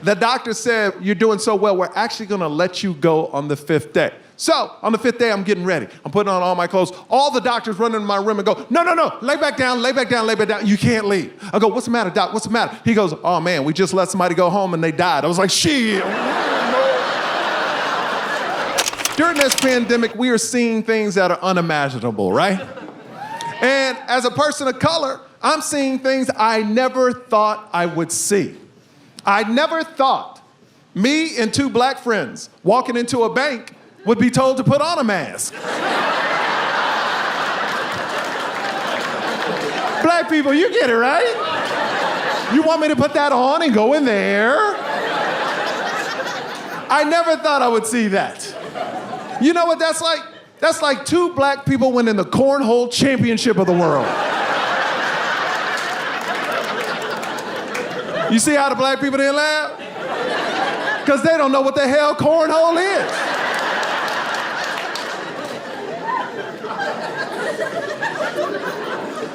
The doctor said, you're doing so well, we're actually gonna let you go on the 5th day. So, on the 5th day, I'm getting ready. I'm putting on all my clothes. All the doctors run into my room and go, no, lay back down, lay back down, lay back down. You can't leave. I go, what's the matter, doc, what's the matter? He goes, oh man, we just let somebody go home and they died. I was like, shit. During this pandemic, we are seeing things that are unimaginable, right? And as a person of color, I'm seeing things I never thought I would see. I never thought me and 2 black friends walking into a bank would be told to put on a mask. Black people, you get it, right? You want me to put that on and go in there? I never thought I would see that. You know what that's like? That's like 2 black people winning the cornhole championship of the world. You see how the black people didn't laugh? Because they don't know what the hell cornhole is.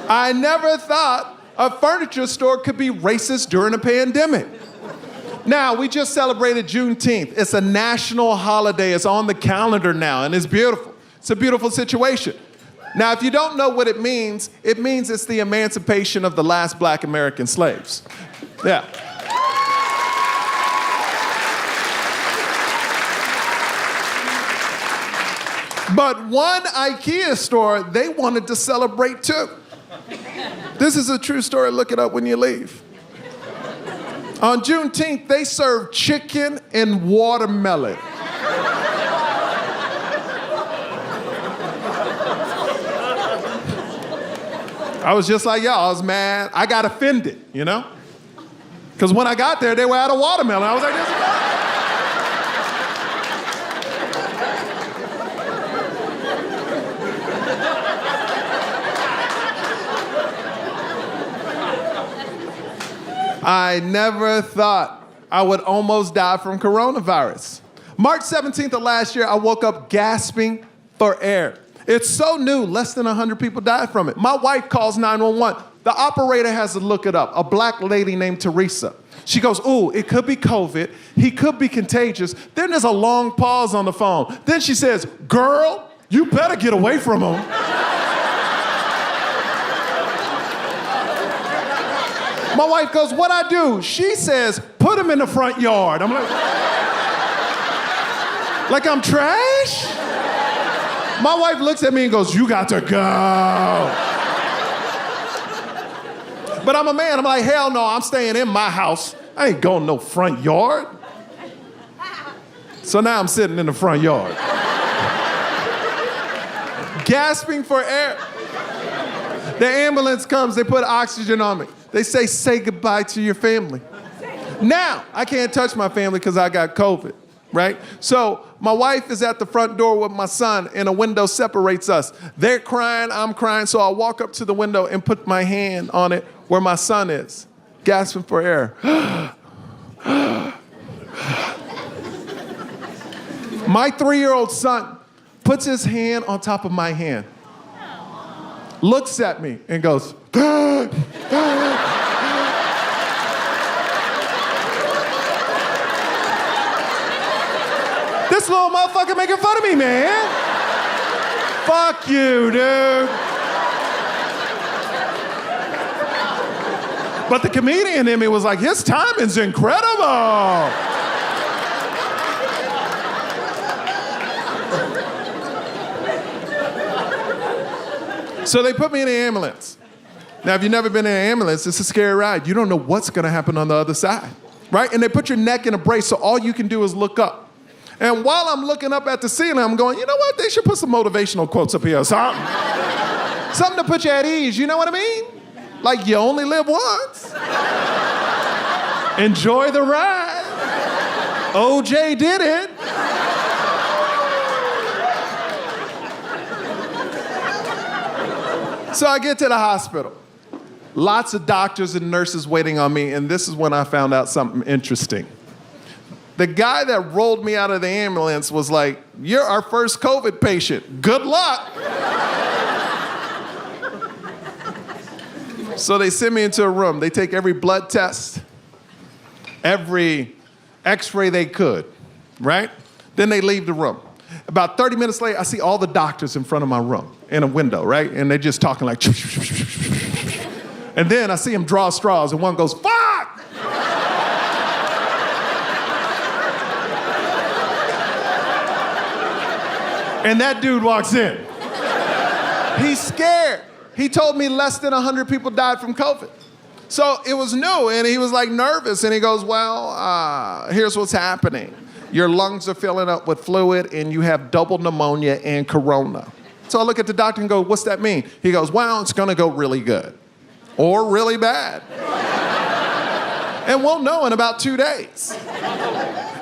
I never thought a furniture store could be racist during a pandemic. Now, we just celebrated Juneteenth. It's a national holiday. It's on the calendar now, and it's beautiful. It's a beautiful situation. Now, if you don't know what it means it's the emancipation of the last black American slaves. Yeah. But one IKEA store, they wanted to celebrate too. This is a true story. Look it up when you leave. On Juneteenth, they served chicken and watermelon. I was just like y'all. I was mad. I got offended, you know? Because when I got there, they were out of watermelon. I was like, this is bad. I never thought I would almost die from coronavirus. March 17th of last year, I woke up gasping for air. It's so new, less than 100 people died from it. My wife calls 911. The operator has to look it up, a black lady named Teresa. She goes, ooh, it could be COVID. He could be contagious. Then there's a long pause on the phone. Then she says, girl, you better get away from him. My wife goes, what'd I do? She says, put him in the front yard. I'm like I'm trash? My wife looks at me and goes, you got to go. But I'm a man. I'm like, hell no, I'm staying in my house. I ain't going no front yard. So now I'm sitting in the front yard. Gasping for air. The ambulance comes, they put oxygen on me. They say goodbye to your family. Now, I can't touch my family because I got COVID, right? So my wife is at the front door with my son and a window separates us. They're crying, I'm crying, so I walk up to the window and put my hand on it where my son is, gasping for air. My 3-year-old son puts his hand on top of my hand, looks at me and goes, this little motherfucker making fun of me, man. Fuck you, dude. But the comedian in me was like, his timing's incredible. So they put me in the ambulance. Now, if you've never been in an ambulance, it's a scary ride. You don't know what's gonna happen on the other side, right? And they put your neck in a brace, so all you can do is look up. And while I'm looking up at the ceiling, I'm going, you know what? They should put some motivational quotes up here or something. Something to put you at ease, you know what I mean? Like, you only live once. Enjoy the ride. OJ did it. So I get to the hospital. Lots of doctors and nurses waiting on me, and this is when I found out something interesting. The guy that rolled me out of the ambulance was like, you're our first COVID patient. Good luck. So they send me into a room. They take every blood test, every X-ray they could, right? Then they leave the room. About 30 minutes later, I see all the doctors in front of my room in a window, right? And they're just talking like, and then I see them draw straws and one goes, fuck! And that dude walks in. He's scared. He told me less than 100 people died from COVID. So it was new, and he was like nervous, and he goes, well, here's what's happening. Your lungs are filling up with fluid, and you have double pneumonia and corona. So I look at the doctor and go, what's that mean? He goes, well, it's gonna go really good, or really bad. And we'll know in about 2 days.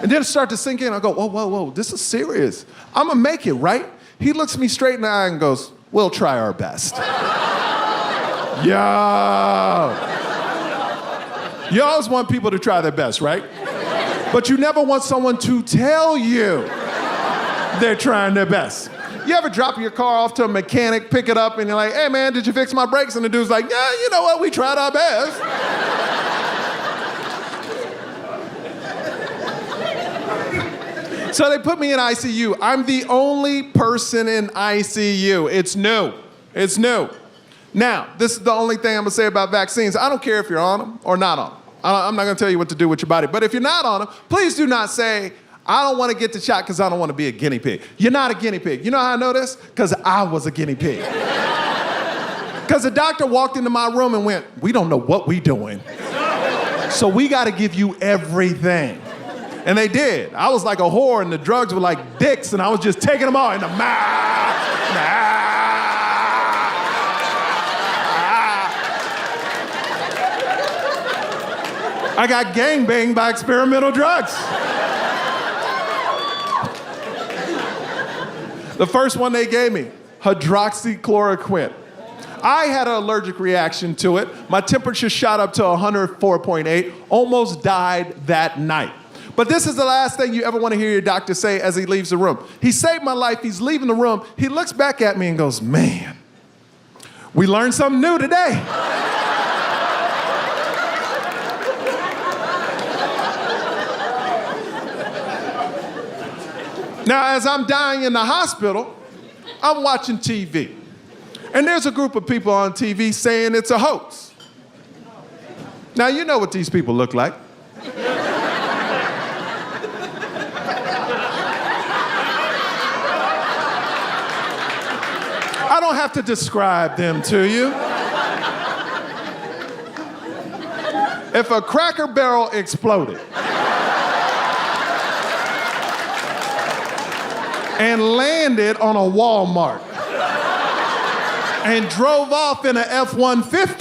And then it started to sink in. I go, whoa, this is serious. I'm gonna make it, right? He looks me straight in the eye and goes, we'll try our best. Yo. You always want people to try their best, right? But you never want someone to tell you they're trying their best. You ever drop your car off to a mechanic, pick it up, and you're like, hey man, did you fix my brakes? And the dude's like, yeah, you know what, we tried our best. So they put me in ICU. I'm the only person in ICU. It's new. It's new. Now, this is the only thing I'm gonna say about vaccines. I don't care if you're on them or not on them. I'm not gonna tell you what to do with your body. But if you're not on them, please do not say, I don't wanna get the shot because I don't wanna be a guinea pig. You're not a guinea pig. You know how I know this? Because I was a guinea pig. Because the doctor walked into my room and went, we don't know what we doing. So we gotta give you everything. And they did. I was like a whore and the drugs were like dicks and I was just taking them all in the mouth. I got gangbanged by experimental drugs. The first one they gave me, hydroxychloroquine. I had an allergic reaction to it. My temperature shot up to 104.8, almost died that night. But this is the last thing you ever want to hear your doctor say as he leaves the room. He saved my life, he's leaving the room, he looks back at me and goes, man, we learned something new today. Now, as I'm dying in the hospital, I'm watching TV. And there's a group of people on TV saying it's a hoax. Now, you know what these people look like. I don't have to describe them to you. If a Cracker Barrel exploded, and landed on a Walmart and drove off in an F-150,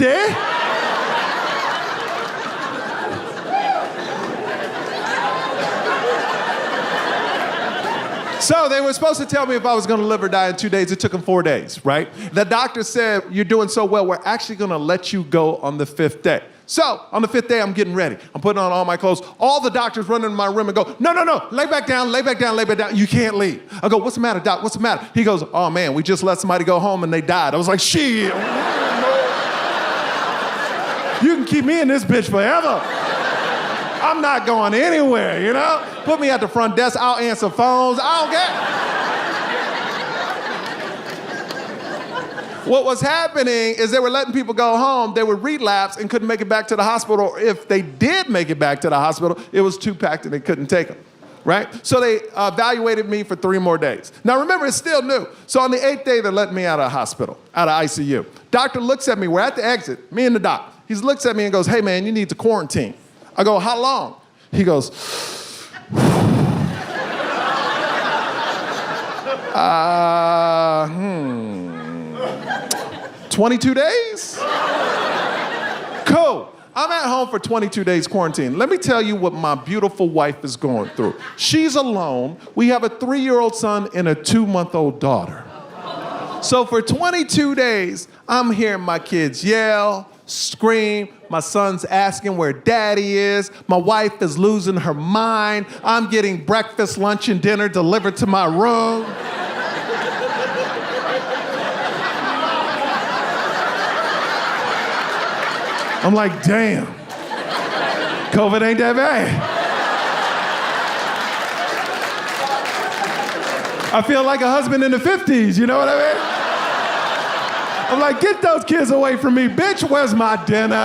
so they were supposed to tell me if I was gonna live or die in 2 days. It took them 4 days, right? The doctor said, you're doing so well, we're actually gonna let you go on the 5th day. So, on the 5th day, I'm getting ready. I'm putting on all my clothes. All the doctors run into my room and go, no, lay back down, lay back down, lay back down. You can't leave. I go, what's the matter, doc? What's the matter? He goes, oh man, we just let somebody go home and they died. I was like, shit. You can keep me in this bitch forever. I'm not going anywhere, you know? Put me at the front desk, I'll answer phones, I don't care. What was happening is they were letting people go home, they would relapse and couldn't make it back to the hospital, or if they did make it back to the hospital, it was too packed and they couldn't take them, right? So they evaluated me for 3 more days. Now remember, it's still new. So on the 8th day, they're letting me out of the hospital, out of ICU. Doctor looks at me, we're at the exit, me and the doc. He looks at me and goes, hey man, you need to quarantine. I go, how long? He goes, 22 days? Cool. I'm at home for 22 days quarantine. Let me tell you what my beautiful wife is going through. She's alone. We have a 3-year-old son and a 2-month-old daughter. So for 22 days, I'm hearing my kids yell, scream. My son's asking where daddy is. My wife is losing her mind. I'm getting breakfast, lunch, and dinner delivered to my room. I'm like, damn, COVID ain't that bad. I feel like a husband in the 50s, you know what I mean? I'm like, get those kids away from me. Bitch, where's my dinner?